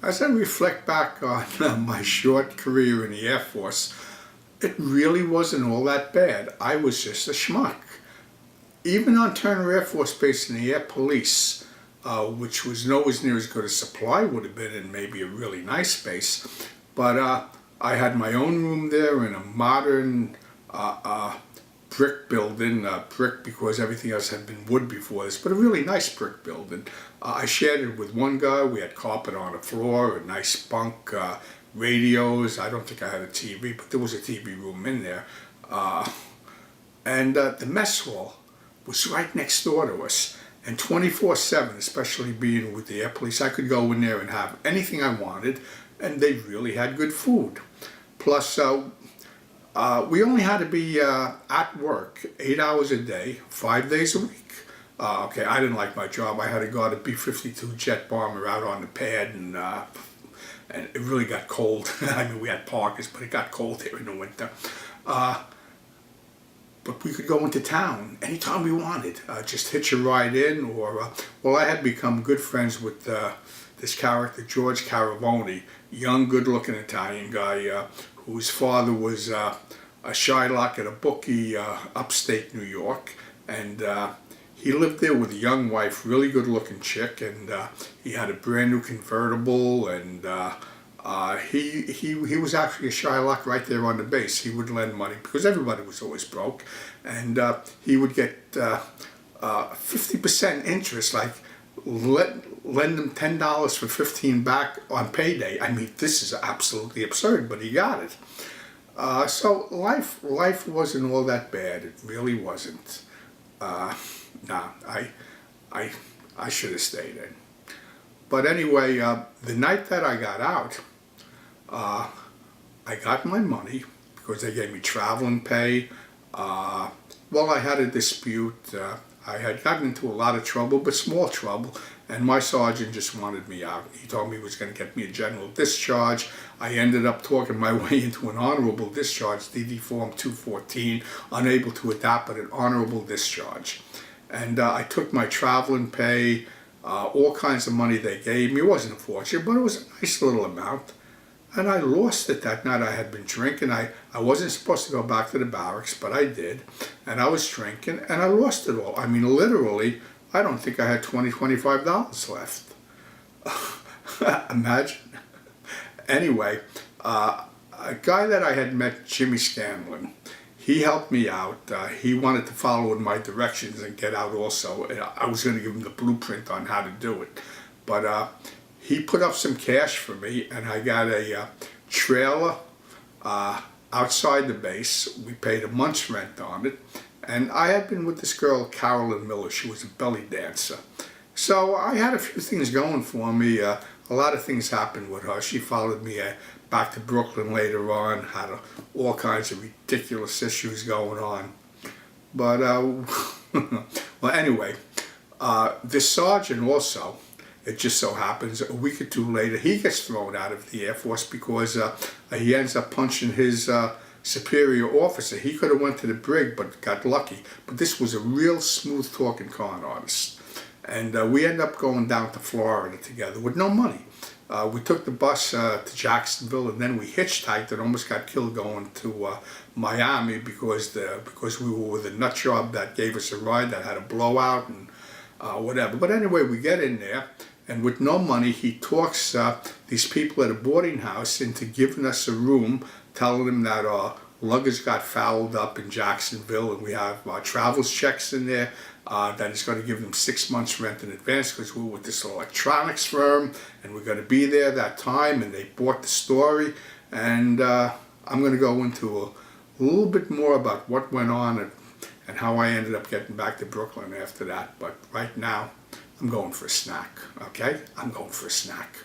As I reflect back on my short career in the Air Force, it really wasn't all that bad. I was just a schmuck. Even on Turner Air Force Base in the Air Police, which was nowhere near as good as Supply would have been, and maybe a really nice base, but I had my own room there in a modern brick building, brick because everything else had been wood before this, but a really nice brick building. I shared it with one guy. We had carpet on the floor, a nice bunk, radios. I don't think I had a TV, but there was a TV room in there. And the mess hall was right next door to us. And 24/7, especially being with the Air Police, I could go in there and have anything I wanted, and they really had good food. Plus, we only had to be at work 8 hours a day, 5 days a week. Okay, I didn't like my job. I had to go out a B-52 jet bomber out on the pad, and it really got cold. I mean, we had parkas, but it got cold here in the winter. But we could go into town anytime we wanted. Just hitch a ride in, or well, I had become good friends with this character, George Caravone, young, good-looking Italian guy whose father was a Shylock at a bookie upstate New York, and he lived there with a young wife, really good-looking chick, and he had a brand new convertible, and he was actually a Shylock right there on the base. He would lend money because everybody was always broke, and he would get 50% interest, like lend him $10 for 15 back on payday. I mean, this is absolutely absurd, but he got it. So life wasn't all that bad. It really wasn't. Nah, I should have stayed in. But anyway, the night that I got out, I got my money because they gave me traveling pay. Well, I had a dispute. I had gotten into a lot of trouble, but small trouble, and my sergeant just wanted me out. He told me he was going to get me a general discharge. I ended up talking my way into an honorable discharge, DD Form 214, unable to adapt, but an honorable discharge. And I took my traveling pay, all kinds of money they gave me. It wasn't a fortune, but it was a nice little amount. And I lost it that night. I had been drinking. I wasn't supposed to go back to the barracks, but I did. And I was drinking, and I lost it all. I mean, literally, I don't think I had $20, $25 left. Imagine. Anyway, a guy that I had met, Jimmy Scanlon, he helped me out. He wanted to follow in my directions and get out also. I was going to give him the blueprint on how to do it. But he put up some cash for me, and I got a trailer outside the base. We paid a month's rent on it. And I had been with this girl, Carolyn Miller. She was a belly dancer. So I had a few things going for me. A lot of things happened with her. She followed me back to Brooklyn later on, had all kinds of ridiculous issues going on. But, well, anyway, this sergeant also, it just so happens, a week or two later, he gets thrown out of the Air Force because he ends up punching his superior officer. He could have went to the brig, but got lucky. But this was a real smooth-talking con artist. And we ended up going down to Florida together with no money. We took the bus to Jacksonville, and then we hitchhiked and almost got killed going to Miami because we were with a nut job that gave us a ride that had a blowout and whatever. But anyway, we get in there, and with no money, he talks these people at a boarding house into giving us a room, telling them that our luggage got fouled up in Jacksonville, and we have travels checks in there that is going to give them 6 months rent in advance because we were with this electronics firm, and we're going to be there that time, and they bought the story. And I'm going to go into a little bit more about what went on and how I ended up getting back to Brooklyn after that. But right now, I'm going for a snack, okay? I'm going for a snack.